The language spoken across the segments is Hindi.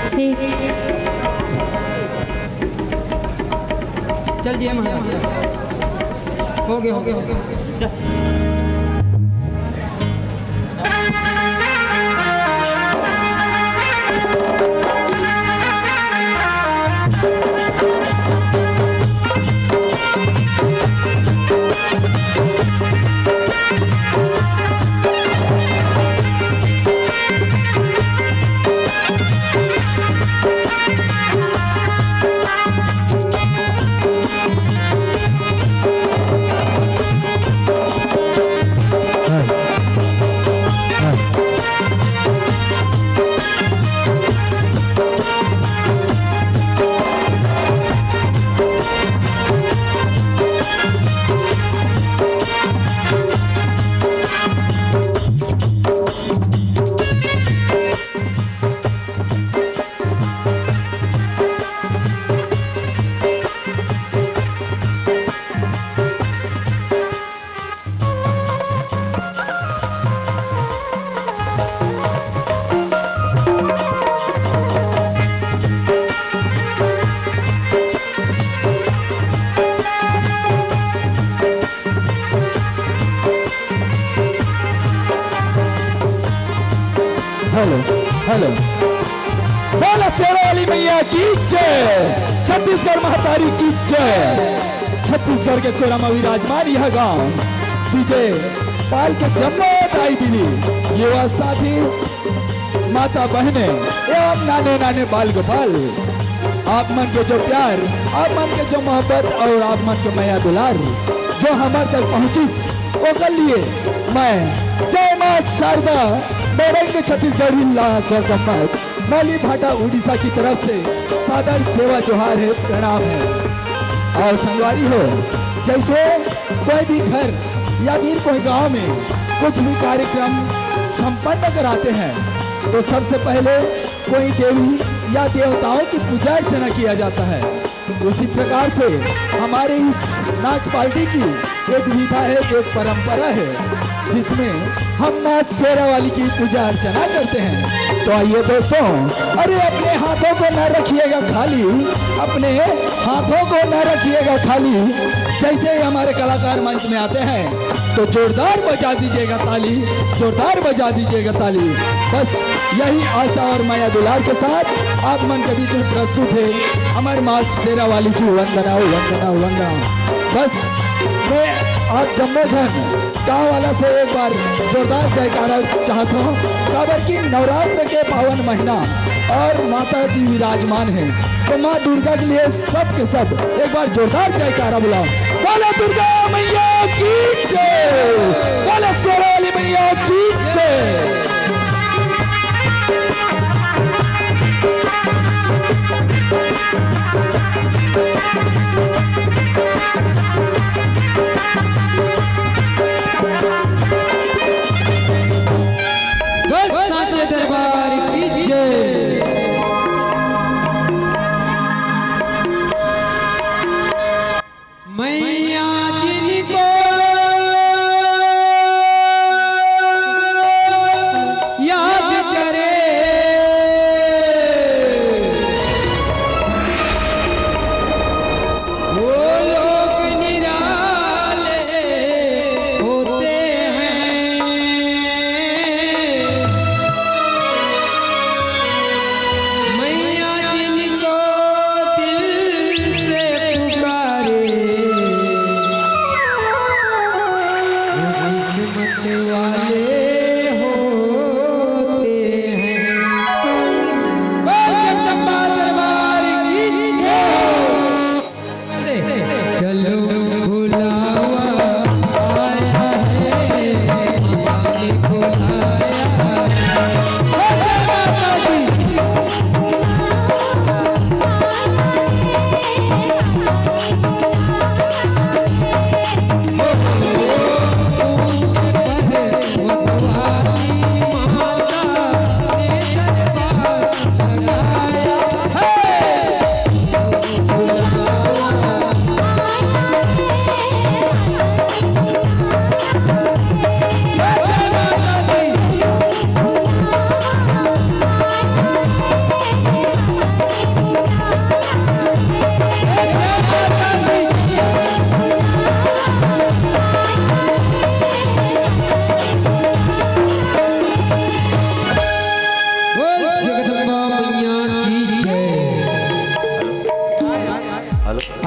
যাচ্ছে। चल जी महाराज हो गए चल। हेलो हेलो बोला शेरों वाली मैया की जय, छत्तीसगढ़ महतारी की जय। छत्तीसगढ़ के कोरा में विराजमान यह गांव विजय पाल के जम्मत आई दिली युवा साथी माता बहने एवं नाने नाने बाल गोपाल, आप मन के जो प्यार, आप मन के जो मोहब्बत और आप मन के मैया दुलार जो हमारे तक पहुंची वो कर लिए मैं जय मां शारदा के छत्तीसगढ़ी मौली भाटा उड़ीसा की तरफ से सादर सेवा जोहार है, प्रणाम है। और संगवारी हो जैसे कोई भी घर या फिर कोई गांव में कुछ भी कार्यक्रम संपन्न कराते हैं तो सबसे पहले कोई देवी या देवताओं की पूजा अर्चना किया जाता है। उसी प्रकार से हमारे इस नाच पार्टी की एक विधा है, एक परंपरा है जिसमें हम मां शेरा वाली की पूजा अर्चना करते हैं। तो आइए दोस्तों, अरे अपने हाथों को न रखिएगा खाली, अपने हाथों को न रखिएगा खाली। जैसे ही हमारे कलाकार मंच में आते हैं तो जोरदार बजा दीजिएगा ताली, जोरदार बजा दीजिएगा ताली। बस यही आशा और माया दुलार के साथ आप मन के बीच में प्रस्तुत है हमारे मां शेरा वाली की वंदना वंदना वंदना। बस मैं आप जम्मो जन गाँव वाला से एक बार जोरदार जयकारा चाहता हूँ, काबर की नवरात्र के पावन महीना और माता जी विराजमान है तो माँ दुर्गा के लिए सब के सब एक बार जोरदार जयकारा बुलाओ। बोले दुर्गा मैया की जय, बोले शेरा वाली मैया की जय। दरबार की जय। मैया जिनको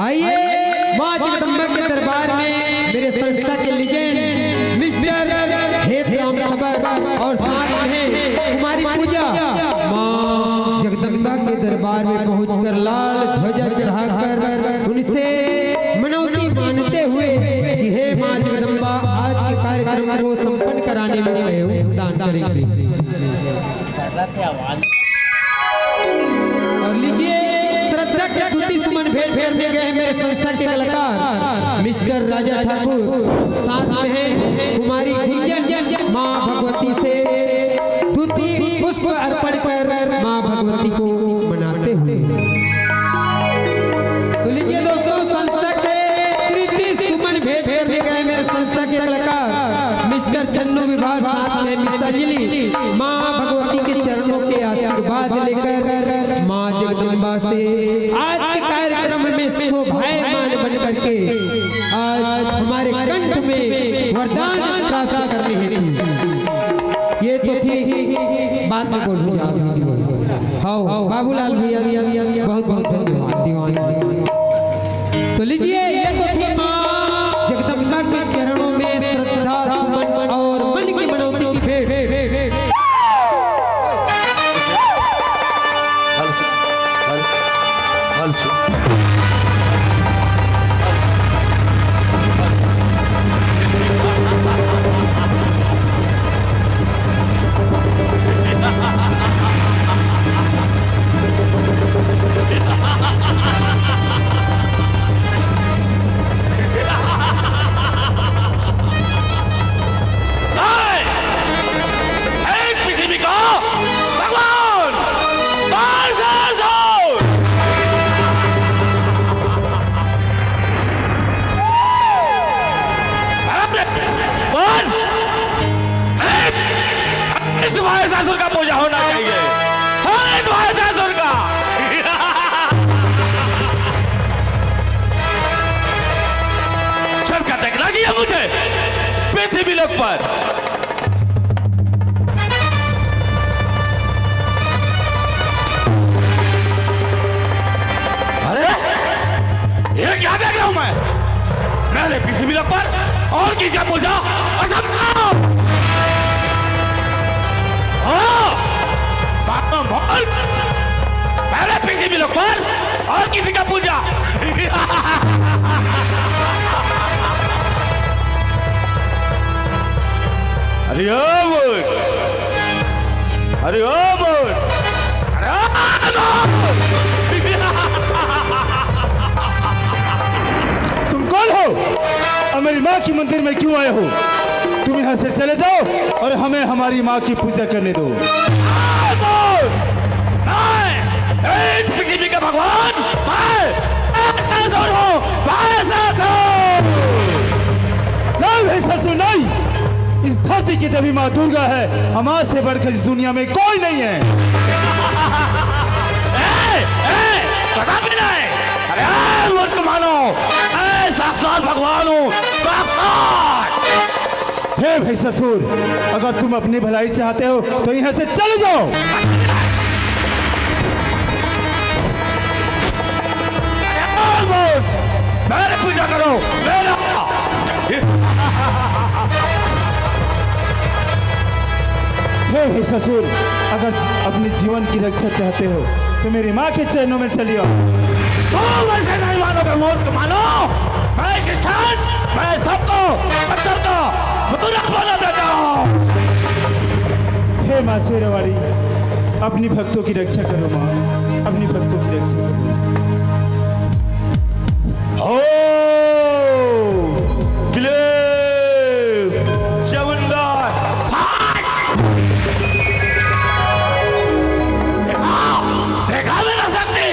आइए माँ जगदम्बा के दरबार में मेरे संस्था के लीजेंड मिस्टर हेतराम खबर और साथ में कुमारी पूजा माँ जगदम्बा के दरबार में पहुंचकर लाल ध्वजा चढ़ाकर उनसे मनौती मानते हुए कि हे माँ जगदम्बा आज के कार्यक्रम को संपन्न कराने में सहयोग दान करेंगे। और लीजिए श्रद्धा के द्युति सुमन भेंट करने गए हैं मेरे संस्था के कलाकार मिस्टर राजा ठाकुर, साथ में है कुमारी गुंजन माँ भगवती से द्युति पुष्प अर्पण कर माँ भगवती को मनाते हुए। तो लीजिए दोस्तों संस्था के तृतीय सुमन भेंट करने गए मेरे संस्था के कलाकार मिस्टर चन्नू विभाग, साथ में मिस अंजलि माँ भगवती के चरणों के आशीर्वाद लेकर माँ जगदम्बा से आज के कार्यक्रम में शोभायमान बन करके आज हमारे कंठ में वरदान प्राप्त करने हेतु ये तो थी बात में बोलूँ। हाँ बाबूलाल भैया बहुत बहुत धन्यवाद दीवान। तो लीजिए ये तो थी माँ जगदम्बा के चरणों में श्रद्धा सुमन और मन की मनौती की भेंट। तुम्हारे ससुर का पूजा होना चाहिए, तुम्हारे ससुर का। छत का देखना चाहिए मुझे पृथ्वी लोक पर। अरे ये क्या देख रहा हूं मैं? मैंने पृथ्वी लोक पर और की क्या पूजा असंभव। पहले पृथ्वी लोक पर और किसी का पूजा। अरे ओ बोल, अरे ओ बोल, अरे तुम कौन हो और मेरी माँ की मंदिर में क्यों आए हो? तुम यहाँ से चले जाओ और हमें हमारी माँ की पूजा करने दो। पृथ्वी का भगवान नहीं ससुर नहीं, इस धरती की देवी माँ दुर्गा है, हमारे से बढ़कर इस दुनिया में कोई नहीं है। अरे मूर्ख मानो, साक्षात भगवान हो, साक्षात। हे भाई ससुर, अगर तुम अपनी भलाई चाहते हो तो यहाँ से चले जाओ। मेरे पूजा करो मेरा। हे भाई ससुर, अगर अपने जीवन की रक्षा चाहते हो तो मेरी माँ के चरणों में चलिए। वैसे नहीं मानोगे, मूर्ख मानो। मैं शिक्षण, मैं सबको बच्चों को मूर्ख बना देता हूँ। हे माँ शेरवाली, अपनी भक्तों की रक्षा करो माँ, अपनी भक्तों की रक्षा करो। ओ किले चवंदार देखा मेरा शक्ति।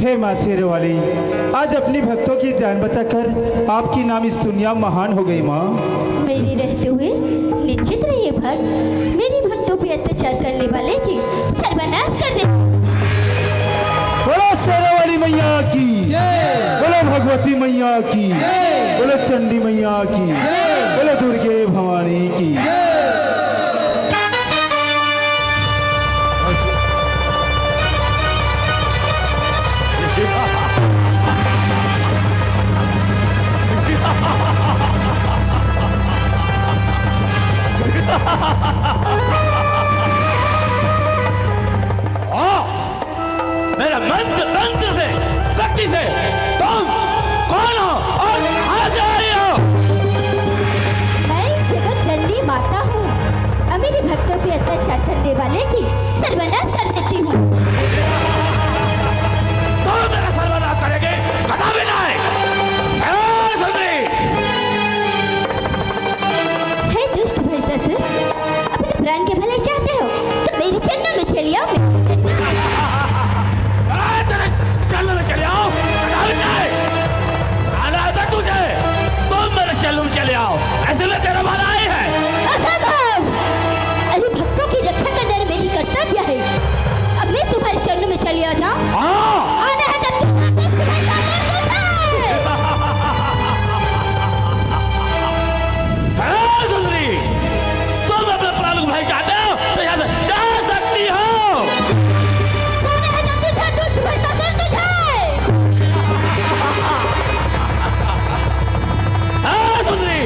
हे माँ शेर वाली, आज अपनी भक्तों की जान बचाकर आपकी नाम इस दुनिया महान हो गई माँ। मेरे रहते हुए निश्चित रहिए भक्त, मेरी भक्तों पे अत्याचार करने वाले की सर्वनाश कर दे। बोलो शेर वाली मैया की, बोलो भगवती मैया की, बोलो चंडी मैया की, बोलो दुर्गे भवानी की। मेरा मंत्र तंत्र से, शक्ति से तुम कौन हो और कहां से आई हो? मैं जगत जननी माता हूँ, और मेरे भक्तों पे अत्याचार करने वाले की सर्वनाश कर देती हूँ। तो मेरा सर्वनाश करेंगे, कदापि नहीं। ए सुंदरी, हे दुष्ट भैंसासुर, अपने प्राण के भले चाहते हो तो मेरे चरणों में चली आओ। चलो में चले आओ, कदापि नहीं। आना था तुझे, तुम मेरे शैलू में चले आओ, ऐसे में तेरा भला ही है। असंभव! अरे भक्तों की रक्षा करना मेरी कर्तव्य है। अब मैं तुम्हारे चरणों में चली आ जाऊं? हाँ। आना है तो सुंदरी, तुम अपने प्राण को भाई चाहते हो तो यहाँ से जा सकती हो। हाँ सुंदरी,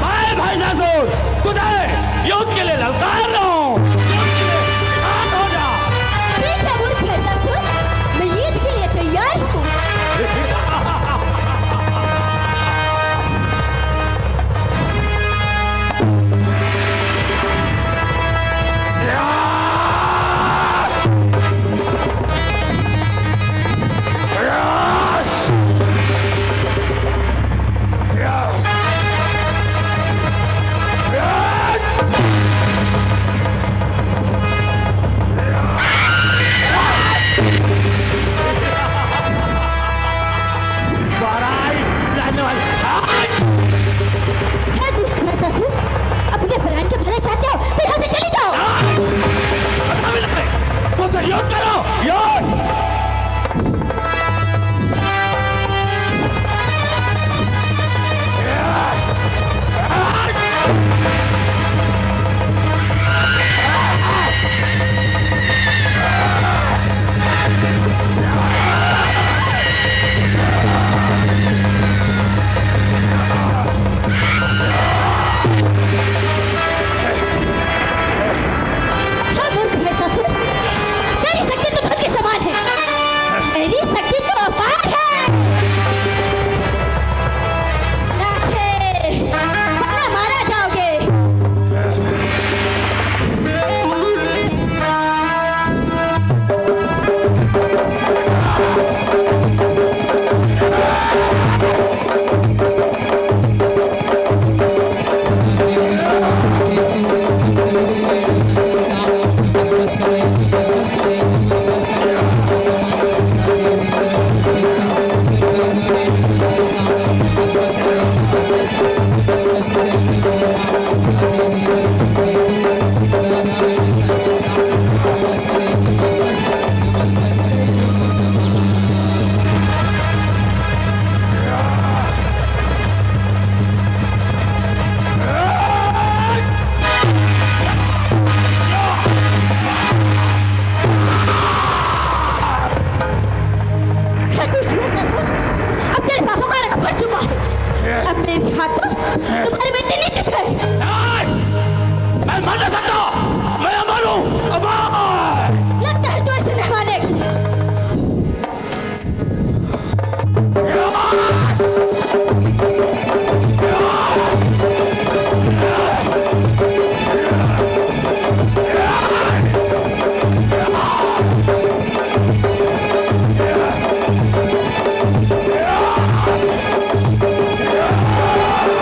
मैं भाई जासूर तुझे युद्ध के लिए ललकार रहा हूँ। युद्ध के लिए तैयार हो जा। ठीक है मूर्ख भैंसासुर, मैं युद्ध के लिए तैयार हूँ। हे दुष्ट भैंसासुर, अपने प्राण के भले चाहते हो तो यहाँ से चली जाओ। मुझसे युद्ध करो, युद्ध। हाँ मूर्ख भैंसासुर, तेरी शक्ति तो धन के समान है, मेरी शक्ति तो अपार है। नाथे, वरना मारा जाओगे। हे दुष्ट भैंसासुर, अब तेरे पापों का रंग भर चुका है। अब मेरे हाथों तुम्हारे बेटे नहीं दिख रहे। मैं मर नहीं सकता, मैं अमर हूँ, अमर। लगता है तू ऐसे नहीं मानेगा। Yeah!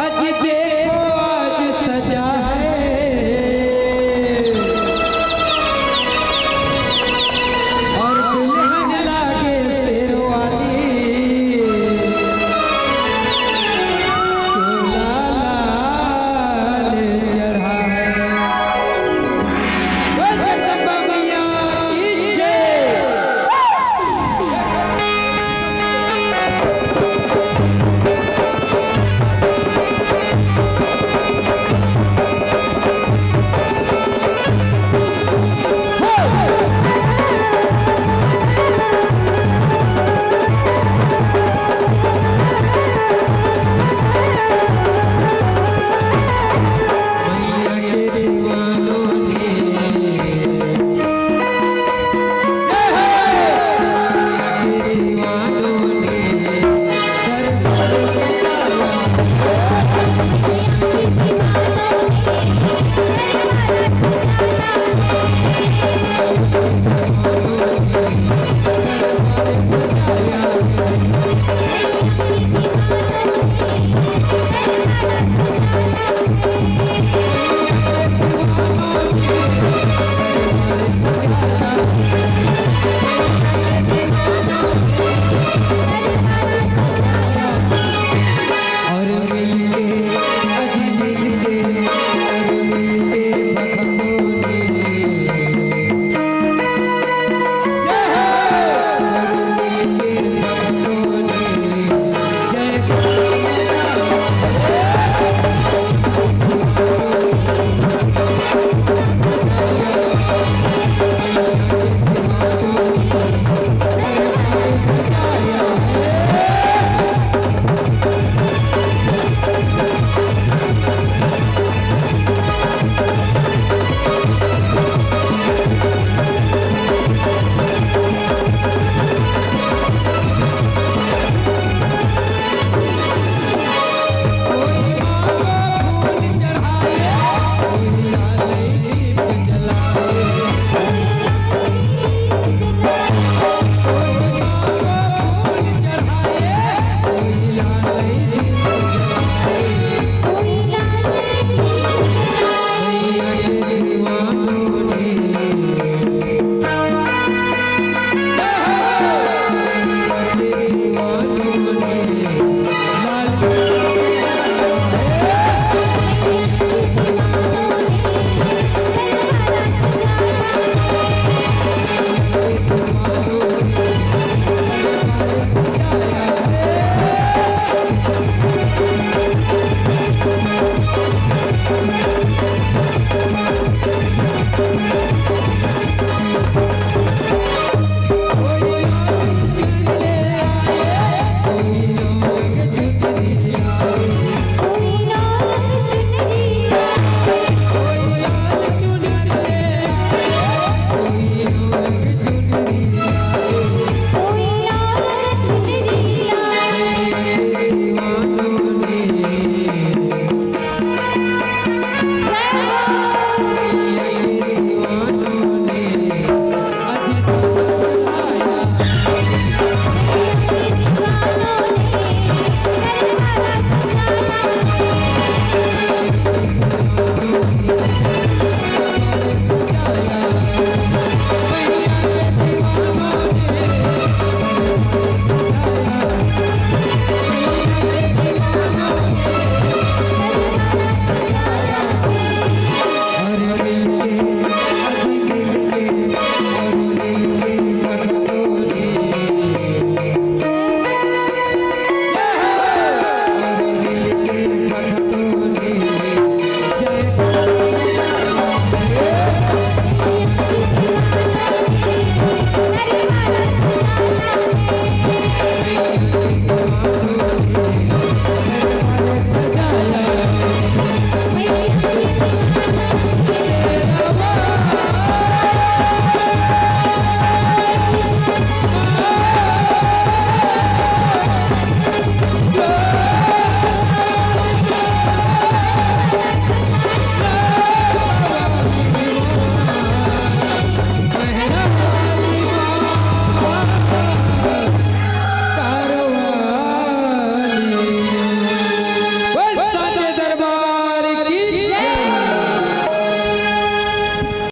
अज देख